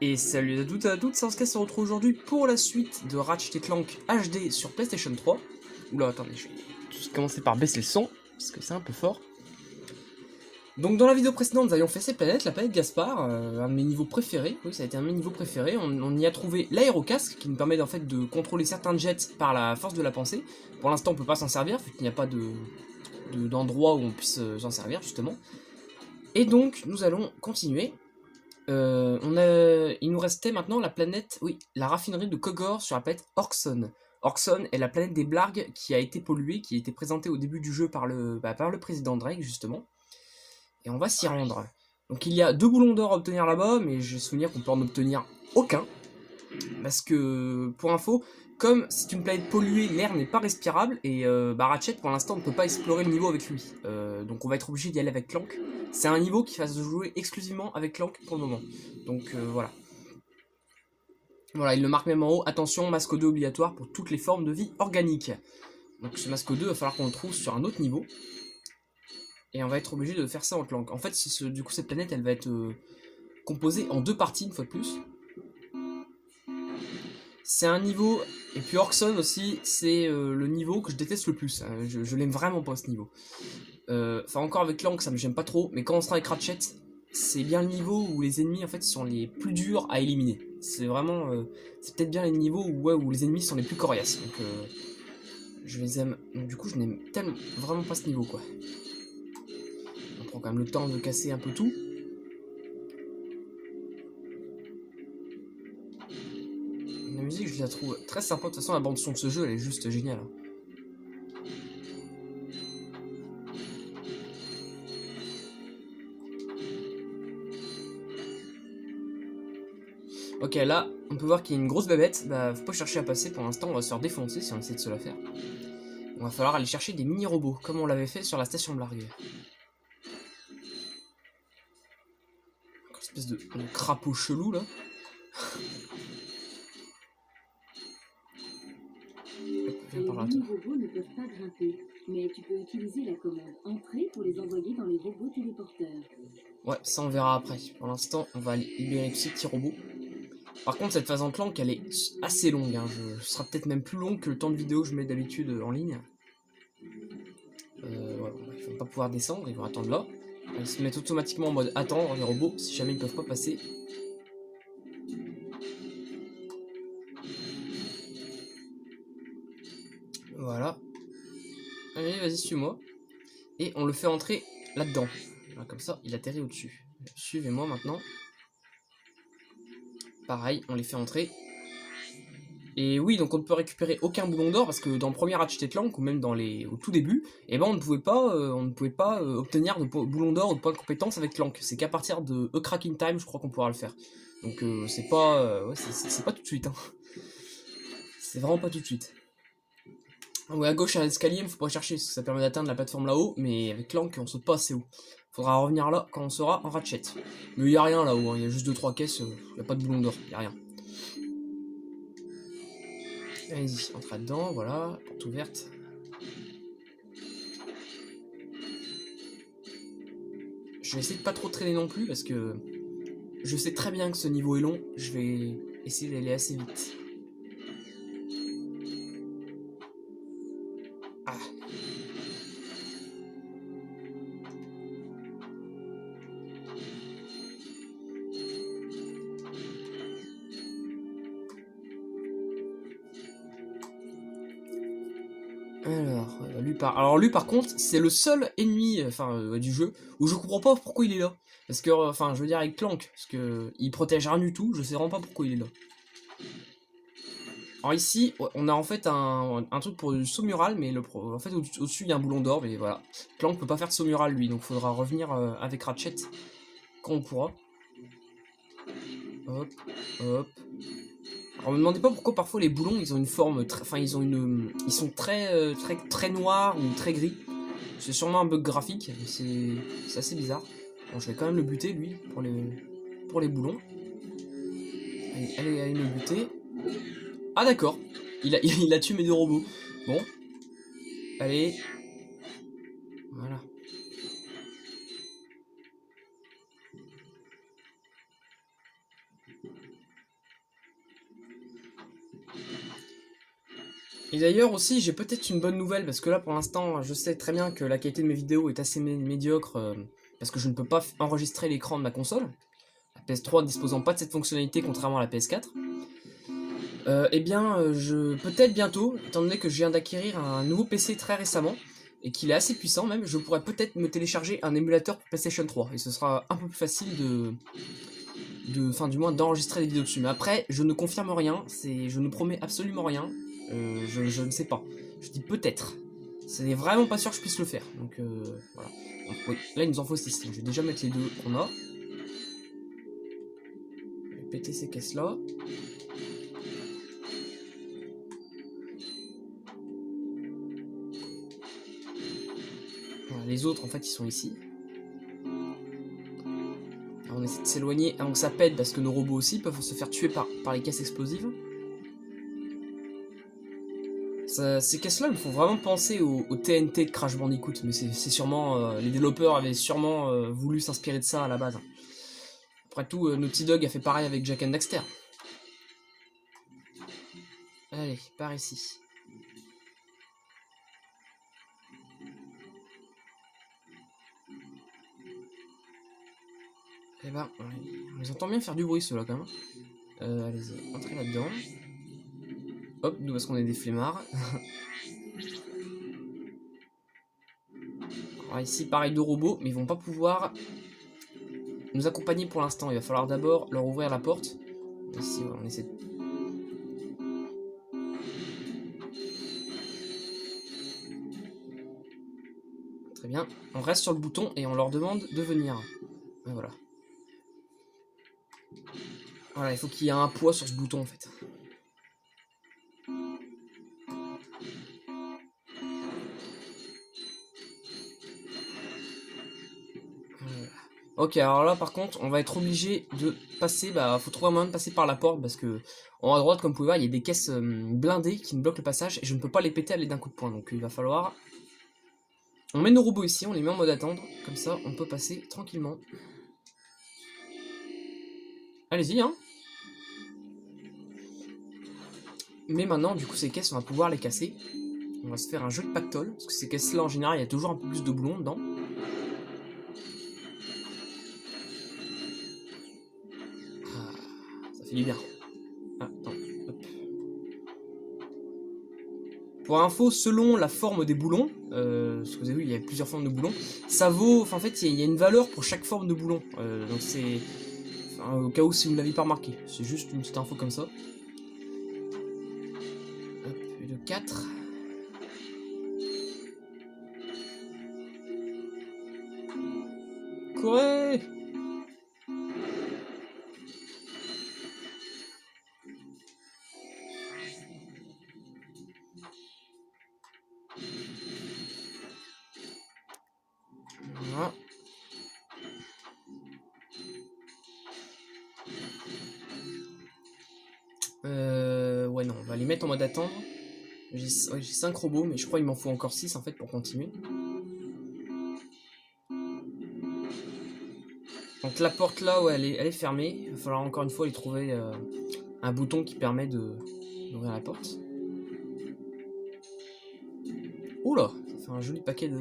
Et salut à toutes et à toutes, c'est Oscar, se retrouve aujourd'hui pour la suite de Ratchet & Clank HD sur PlayStation 3. Oula, attendez, je vais commencer par baisser le son, parce que c'est un peu fort. Donc dans la vidéo précédente, nous avions fait ces planètes, la planète Gaspard, un de mes niveaux préférés, oui ça a été un de mes niveaux préférés, on y a trouvé l'aérocasque, qui nous permet en fait de contrôler certains jets par la force de la pensée. Pour l'instant on peut pas s'en servir, vu qu'il n'y a pas d'endroit où on puisse s'en servir justement. Et donc nous allons continuer. Il nous restait maintenant la planète, oui, la raffinerie de Kogor sur la planète Orkson. Orkson est la planète des Blargs qui a été polluée, qui a été présentée au début du jeu par le président Drake, justement. Et on va s'y rendre. Donc il y a 2 boulons d'or à obtenir là-bas, mais j'ai souvenir qu'on peut en obtenir aucun. Parce que, pour info, comme c'est une planète polluée, l'air n'est pas respirable, et Ratchet, pour l'instant, on ne peut pas explorer le niveau avec lui. Donc on va être obligé d'y aller avec Clank. C'est un niveau qui va se jouer exclusivement avec Clank pour le moment. Donc voilà. Voilà, il le marque même en haut, attention, masque 2 obligatoire pour toutes les formes de vie organique. Donc ce masque 2, il va falloir qu'on le trouve sur un autre niveau. Et on va être obligé de faire ça en Clank. En fait, du coup, cette planète, elle va être composée en 2 parties, une fois de plus. C'est un niveau, et puis Orkson aussi, c'est le niveau que je déteste le plus. Je l'aime vraiment pas ce niveau. Enfin, encore avec Clank, ça me gêne pas trop, mais quand on sera avec Ratchet, c'est bien le niveau où les ennemis en fait sont les plus durs à éliminer. C'est vraiment, c'est peut-être bien les niveaux où, ouais, où les ennemis sont les plus coriaces. Donc, je les aime. Donc, du coup, je n'aime tellement vraiment pas ce niveau, quoi. On prend quand même le temps de casser un peu tout. La musique, je la trouve très sympa. De toute façon, la bande son de ce jeu, elle est juste géniale. Hein. Ok, là, on peut voir qu'il y a une grosse bébête. Bah, faut pas chercher à passer pour l'instant, on va se faire défoncer si on essaie de se la faire. On va falloir aller chercher des mini-robots, comme on l'avait fait sur la station Blarg. Une espèce de crapaud chelou, là. Hop, viens par là, Les toi. robots ne peuvent pas grimper, mais tu peux utiliser la commande entrée pour les envoyer dans les robots téléporteurs. Ouais, ça on verra après. Pour l'instant, on va aller libérer tous ces petits robots. Par contre, cette phase en Clank, elle est assez longue. Hein. Ce sera peut-être même plus long que le temps de vidéo que je mets d'habitude en ligne. Voilà, ils vont pas pouvoir descendre, ils vont attendre là. Ils se mettent automatiquement en mode attendre, les robots, si jamais ils peuvent pas passer. Voilà. Allez, vas-y, suis-moi. Et on le fait entrer là-dedans. Voilà, comme ça, il atterrit au-dessus. Suivez-moi maintenant. Pareil, on les fait entrer. Et oui, donc on ne peut récupérer aucun boulon d'or parce que dans le premier Ratchet & Clank ou même au tout début, eh ben on ne pouvait pas obtenir de boulon d'or ou de points de compétence avec Clank. C'est qu'à partir de A Cracking Time, je crois qu'on pourra le faire. Donc c'est pas, ouais, c'est pas tout de suite. Hein. C'est vraiment pas tout de suite. Ouais, à gauche, il y a un escalier, mais faut pas chercher, parce que ça permet d'atteindre la plateforme là-haut, mais avec Clank, on saute pas assez haut. Faudra revenir là quand on sera en Ratchet. Mais il y a rien là-haut, hein. Il y a juste 2-3 caisses, il y a pas de boulon d'or, il y a rien. Allez-y, entre là-dedans, voilà, porte ouverte. Je vais essayer de pas trop traîner non plus, parce que je sais très bien que ce niveau est long, je vais essayer d'aller assez vite. Ah. Alors lui par contre, c'est le seul ennemi du jeu où je comprends pas pourquoi il est là. Parce que je veux dire avec Clank, parce que il protège rien du tout, je sais vraiment pas pourquoi il est là. Alors ici, on a en fait un truc pour du saut mural, mais en fait au-dessus il y a un boulon d'or, mais voilà. Clank peut pas faire de saut mural lui, donc faudra revenir avec Ratchet quand on pourra. Hop, hop. Alors me demandez pas pourquoi parfois les boulons ils ont une forme, ils sont très noirs ou très gris. C'est sûrement un bug graphique, mais c'est assez bizarre. Bon, je vais quand même le buter lui pour les boulons. Allez le buter. Ah d'accord, il a tué mes 2 robots. Bon, allez, voilà. Et d'ailleurs aussi, j'ai peut-être une bonne nouvelle, parce que là pour l'instant, je sais très bien que la qualité de mes vidéos est assez médiocre, parce que je ne peux pas enregistrer l'écran de ma console, la PS3 ne disposant pas de cette fonctionnalité contrairement à la PS4. Eh bien, peut-être bientôt, étant donné que je viens d'acquérir un nouveau PC très récemment, et qu'il est assez puissant même, je pourrais peut-être me télécharger un émulateur pour PlayStation 3, et ce sera un peu plus facile enfin du moins d'enregistrer des vidéos dessus. Mais après, je ne confirme rien, je ne promets absolument rien, je ne sais pas. Je dis peut-être. Ce n'est vraiment pas sûr que je puisse le faire, donc voilà. Donc, oui, là il nous en faut 6, je vais déjà mettre les deux qu'on a. Je vais péter ces caisses là. Voilà, les autres en fait ils sont ici. Alors, on essaie de s'éloigner avant que ça pète parce que nos robots aussi peuvent se faire tuer par les caisses explosives. Ces caisses-là me font vraiment penser au TNT de Crash Bandicoot, mais c'est sûrement... les développeurs avaient sûrement voulu s'inspirer de ça à la base. Après tout, Naughty Dog a fait pareil avec Jak and Daxter. Allez, par ici. Eh ben, on les entend bien faire du bruit ceux-là quand même. Allez-y, entrez là-dedans. Hop, nous parce qu'on est des flemmards. Alors ici, pareil, deux robots, mais ils vont pas pouvoir nous accompagner pour l'instant. Il va falloir d'abord leur ouvrir la porte. Ici, ouais, on essaie de... Très bien. On reste sur le bouton et on leur demande de venir. Et voilà. Voilà, il faut qu'il y ait un poids sur ce bouton en fait. Voilà. Ok, alors là par contre, on va être obligé de passer, faut trouver un moyen de passer par la porte parce que en haut à droite, comme vous pouvez voir, il y a des caisses blindées qui me bloquent le passage et je ne peux pas les péter à l'aide d'un coup de poing. Donc il va falloir... On met nos robots ici, on les met en mode attendre, comme ça on peut passer tranquillement. Allez-y, hein. Mais maintenant, du coup, ces caisses, on va pouvoir les casser. On va se faire un jeu de pactole, parce que ces caisses-là, en général, il y a toujours un peu plus de boulons dedans. Ah, ça fait du bien. Ah, attends, hop. Pour info, selon la forme des boulons, parce que vous avez vu, il y a plusieurs formes de boulons, ça vaut... Enfin, en fait, il y a une valeur pour chaque forme de boulon. Donc c'est... Enfin, au cas où, si vous ne l'aviez pas remarqué. C'est juste une petite info comme ça. Hop, et le 4... Courez! Voilà. Ouais, non, on va les mettre en mode attendre. J'ai 5 robots, mais je crois qu'il m'en faut encore 6 en fait pour continuer. Donc la porte là, ouais, elle est fermée. Il va falloir encore une fois aller trouver un bouton qui permet d'ouvrir la porte. Oula, ça fait un joli paquet de...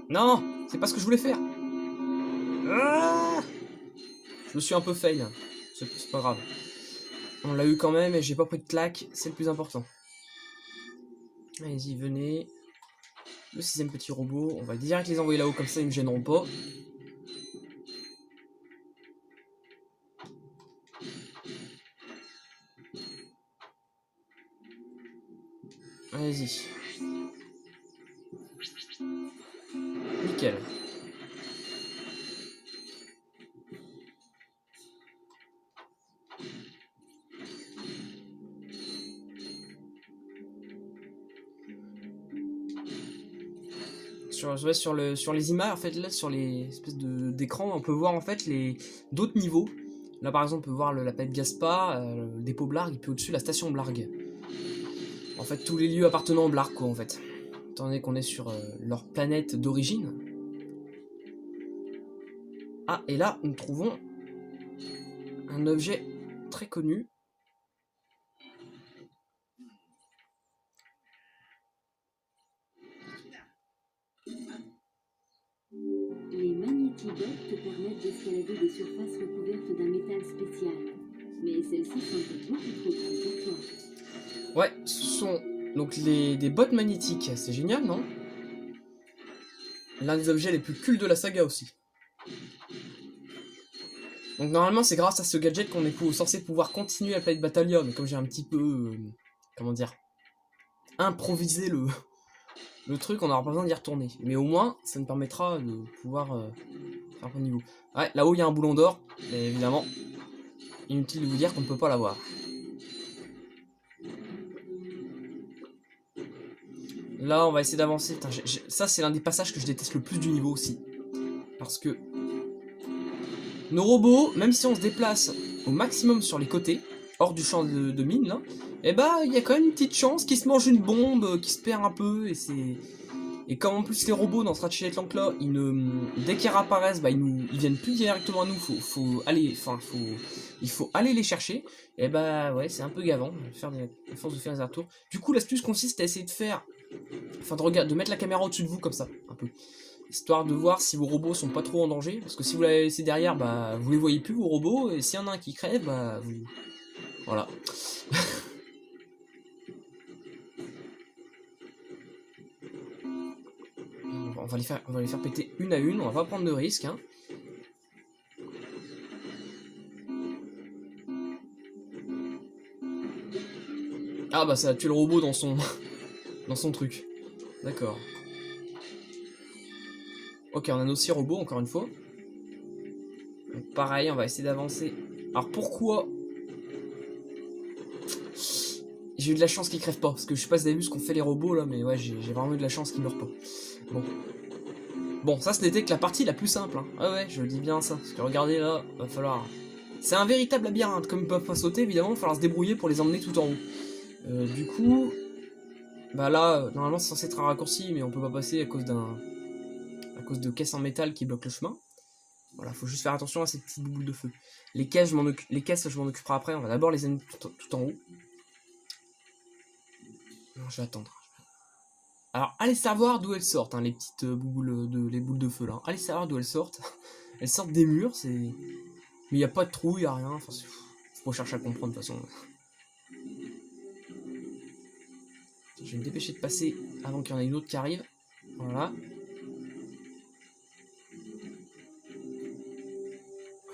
Non, c'est pas ce que je voulais faire. Ah, je me suis un peu fail. C'est pas grave. On l'a eu quand même et j'ai pas pris de claque, c'est le plus important. Allez-y, venez. Le 6ème petit robot, on va direct les envoyer là-haut, comme ça ils me gêneront pas. Allez-y. Nickel. Sur les images, en fait, là, sur les espèces d'écran, on peut voir en fait d'autres niveaux. Là, par exemple, on peut voir la planète Gaspard, le dépôt Blarg, et puis au-dessus, la station Blarg. En fait, tous les lieux appartenant au Blarg, quoi, en fait. Étant donné qu'on est sur leur planète d'origine. Ah, et là, nous trouvons un objet très connu. petits bottes te permettent d'escalader des surfaces recouvertes d'un métal spécial. Mais celles-ci sont beaucoup trop grandes pour toi. Ouais, ce sont donc des bottes magnétiques. C'est génial, non? L'un des objets les plus cultes de la saga aussi. Donc normalement, c'est grâce à ce gadget qu'on est censé pouvoir continuer la planète Battalion. Mais comme j'ai un petit peu... comment dire, improvisé le truc, on n'aura pas besoin d'y retourner. Mais au moins, ça nous permettra de pouvoir faire un peu de niveau. Ouais, là-haut, il y a un boulon d'or. Mais évidemment, inutile de vous dire qu'on ne peut pas l'avoir. Là, on va essayer d'avancer. Ça, c'est l'un des passages que je déteste le plus du niveau aussi. Parce que nos robots, même si on se déplace au maximum sur les côtés, hors du champ de mine, là, eh bah, il y a quand même une petite chance qu'ils se mangent une bombe, qu'ils se perdent un peu, et c'est... Et comme en plus les robots dans ce Ratchet & Clank là, dès qu'ils réapparaissent, bah, ils viennent plus directement à nous, il faut aller les chercher, et bah ouais, c'est un peu gavant, à force de faire des allers-retours. Du coup, l'astuce consiste à essayer de mettre la caméra au-dessus de vous, comme ça, un peu. Histoire de voir si vos robots sont pas trop en danger, parce que si vous l'avez laissé derrière, bah vous les voyez plus vos robots, et s'il y en a un qui crève, bah vous... Voilà. on va les faire péter une à une, on va pas prendre de risques, hein. Ah bah ça a tué le robot dans son dans son truc. D'accord. Ok, on a nos 6 robots encore une fois. Donc pareil, on va essayer d'avancer. Alors pourquoi j'ai eu de la chance qu'ils crèvent pas? Parce que je sais pas si vous avez vu ce qu'ont fait les robots là, mais ouais, j'ai vraiment eu de la chance qu'ils meurent pas. Bon. Bon, ça ce n'était que la partie la plus simple. Hein. Ah ouais, je dis bien ça. Parce que regardez là, va falloir... C'est un véritable labyrinthe. Comme ils peuvent pas sauter, évidemment, il va falloir se débrouiller pour les emmener tout en haut. Du coup... Bah là, normalement c'est censé être un raccourci, mais on peut pas passer à cause de caisses en métal qui bloquent le chemin. Voilà, faut juste faire attention à ces petites boules de feu. Les caisses, je m'en occuperai après. On va d'abord les amener tout en haut. Non, je vais attendre. Alors, allez savoir d'où elles sortent, hein, les petites les boules de feu là. Allez savoir d'où elles sortent. Elles sortent des murs, c'est... Mais il n'y a pas de trou, il n'y a rien. Enfin, faut chercher à comprendre de toute façon. Je vais me dépêcher de passer avant qu'il y en ait une autre qui arrive. Voilà.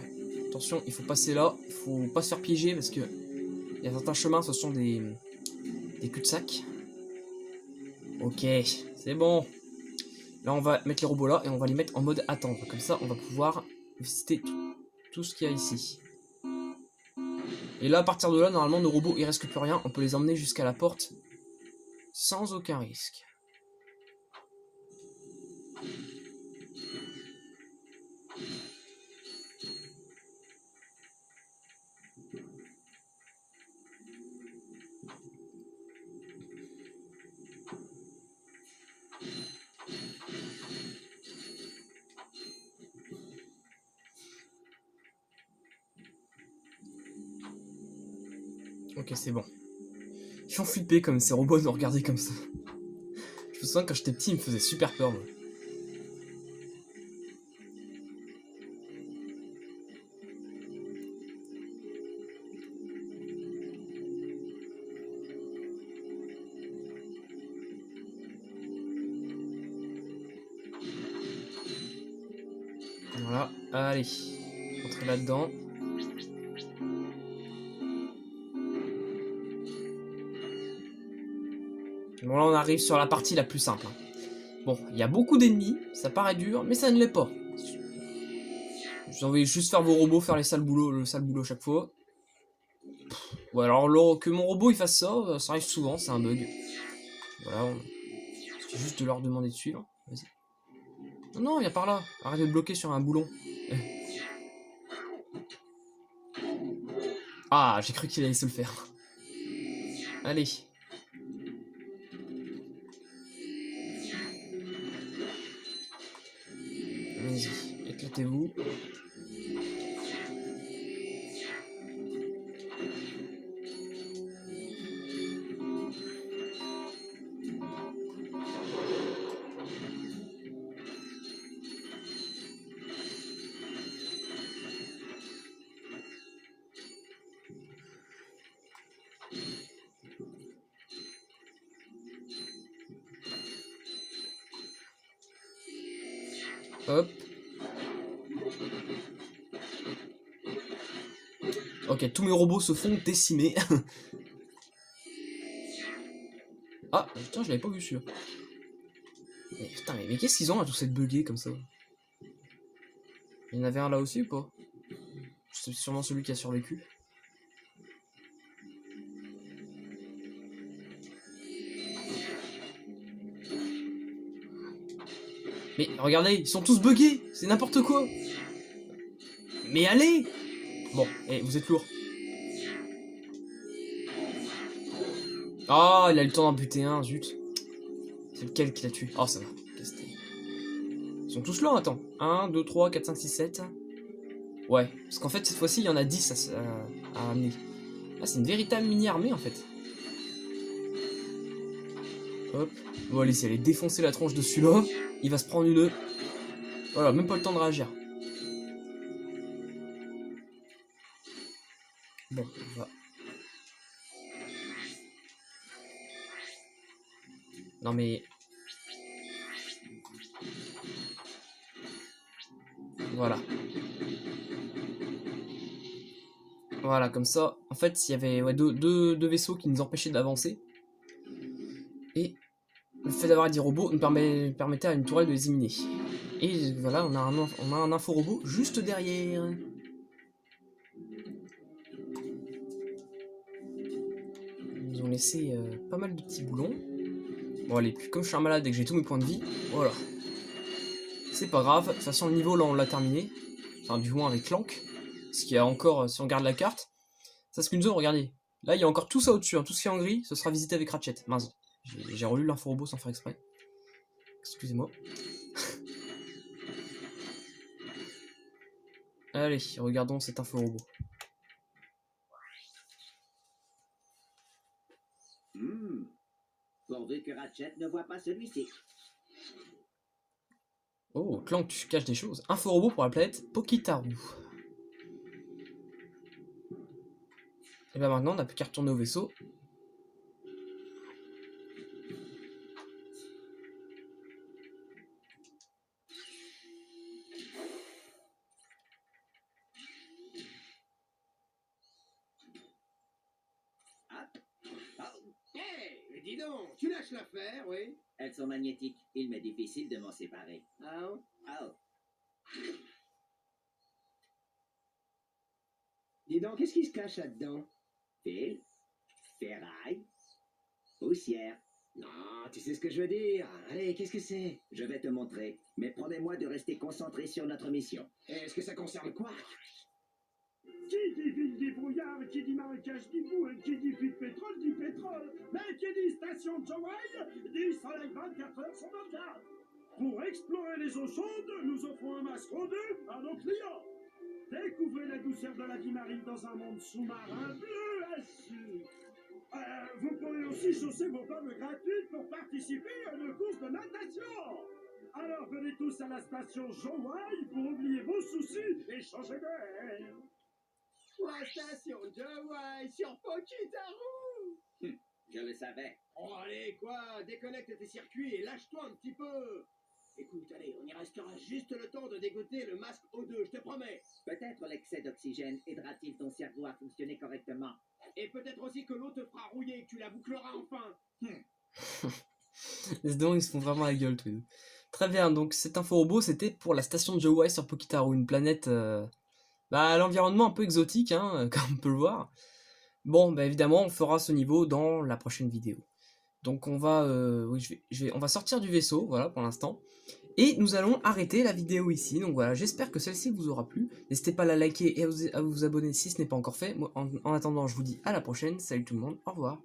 Ouais. Attention, il faut passer là. Il faut pas se faire piéger parce que il y a certains chemins, ce sont des cul-de-sac. Ok, c'est bon. Là, on va mettre les robots là et on va les mettre en mode attendre. Comme ça, on va pouvoir visiter tout ce qu'il y a ici. Et là, à partir de là, normalement, nos robots, il reste plus rien. On peut les emmener jusqu'à la porte sans aucun risque. Ok, c'est bon. Ils font flipper comme ces robots nous regarder comme ça. Je me souviens quand j'étais petit, ils me faisaient super peur. Moi. Voilà, allez, entrez là-dedans. Bon, là, on arrive sur la partie la plus simple. Hein. Bon, il y a beaucoup d'ennemis, ça paraît dur, mais ça ne l'est pas. Vous envoyez juste faire vos robots, faire le sale boulot à chaque fois. Ouais, alors que mon robot il fasse ça, ça arrive souvent, c'est un bug. Voilà, c'est juste de leur demander de suivre. Vas-y. Non, non, viens par là. Arrête de te bloquer sur un boulon. Ah, j'ai cru qu'il allait se le faire. Allez. Vas-y, éclatez-vous. Hop. Ok, tous mes robots se font décimer. Ah, putain, je l'avais pas vu celui-là. Mais putain, mais qu'est-ce qu'ils ont à tous cette buggés comme ça? Il y en avait un là aussi ou pas? C'est sûrement celui qui a survécu. Mais regardez, ils sont tous buggés, c'est n'importe quoi. Mais allez! Bon, vous êtes lourd. Ah, il a eu le temps d'en buter un, zut. C'est lequel qui l'a tué? Oh, ça va. Ils sont tous là, attends. 1, 2, 3, 4, 5, 6, 7. Ouais, parce qu'en fait, cette fois-ci, il y en a 10 à amener. Ah, c'est une véritable mini-armée, en fait. Hop. Bon, allez, si elle est défoncer la tronche de celui-là, il va se prendre une... Voilà, même pas le temps de réagir. Bon, on va... Non, mais... Voilà. Voilà, comme ça, en fait, il y avait deux vaisseaux qui nous empêchaient d'avancer. Et le fait d'avoir des robots nous permettait à une tourelle de les éliminer. Et voilà, on a un info-robot juste derrière. Ils nous ont laissé pas mal de petits boulons. Bon allez, puis comme je suis un malade et que j'ai tous mes points de vie, voilà. C'est pas grave, de toute façon le niveau là on l'a terminé. Enfin du moins avec Clank. Ce qu'il y a encore, si on regarde la carte, ça c'est qu'une zone, regardez. Là il y a encore tout ça au-dessus, hein. Tout ce qui est en gris, ce sera visité avec Ratchet. Mince, j'ai relu l'info-robot sans faire exprès. Excusez-moi. Allez, regardons cet info-robot. Pourvu que Ratchet ne voit pas celui-ci. Oh, Clank, tu caches des choses. Info-robot pour la planète Pokitaru. Et bien maintenant, on n'a plus qu'à retourner au vaisseau. Hey, dis donc, tu lâches l'affaire, oui? Elles sont magnétiques. Il m'est difficile de m'en séparer. Ah, Oh. dis donc, qu'est-ce qui se cache là-dedans? Fil, ferraille, poussière. Non, tu sais ce que je veux dire. Allez, qu'est-ce que c'est? Je vais te montrer, mais promets-moi de rester concentré sur notre mission. Est-ce que ça concerne quoi? Qui dit ville dit brouillard, qui dit marécage dit boue, qui dit puits de pétrole dit pétrole. Mais qui dit station de Hawaï dit soleil 24 heures sur 24. Pour explorer les eaux chaudes, nous offrons un masque rondeux à nos clients. Découvrez la douceur de la vie marine dans un monde sous-marin bleu azur. Vous pourrez aussi chausser vos pommes gratuites pour participer à une course de natation. Alors venez tous à la station Hawaï pour oublier vos soucis et changer d'air. La station de Hawaï sur Pokitaru. Je le savais. Oh, allez, quoi? Déconnecte tes circuits et lâche-toi un petit peu. Écoute, allez, on y restera juste le temps de dégoter le masque O2, je te promets. Peut-être l'excès d'oxygène aidera-t-il ton cerveau à fonctionner correctement. Et peut-être aussi que l'eau te fera rouiller et que tu la boucleras enfin. Les dons, ils se font vraiment la gueule tous les deux. Très bien, donc cet info-robot, c'était pour la station de Hawaï sur Pokitaru, une planète... à l'environnement un peu exotique, hein, comme on peut le voir. Bon, évidemment, on fera ce niveau dans la prochaine vidéo. Donc on va, on va sortir du vaisseau, voilà, pour l'instant. Et nous allons arrêter la vidéo ici. Donc voilà, j'espère que celle-ci vous aura plu. N'hésitez pas à la liker et à vous abonner si ce n'est pas encore fait. Moi, en attendant, je vous dis à la prochaine. Salut tout le monde, au revoir.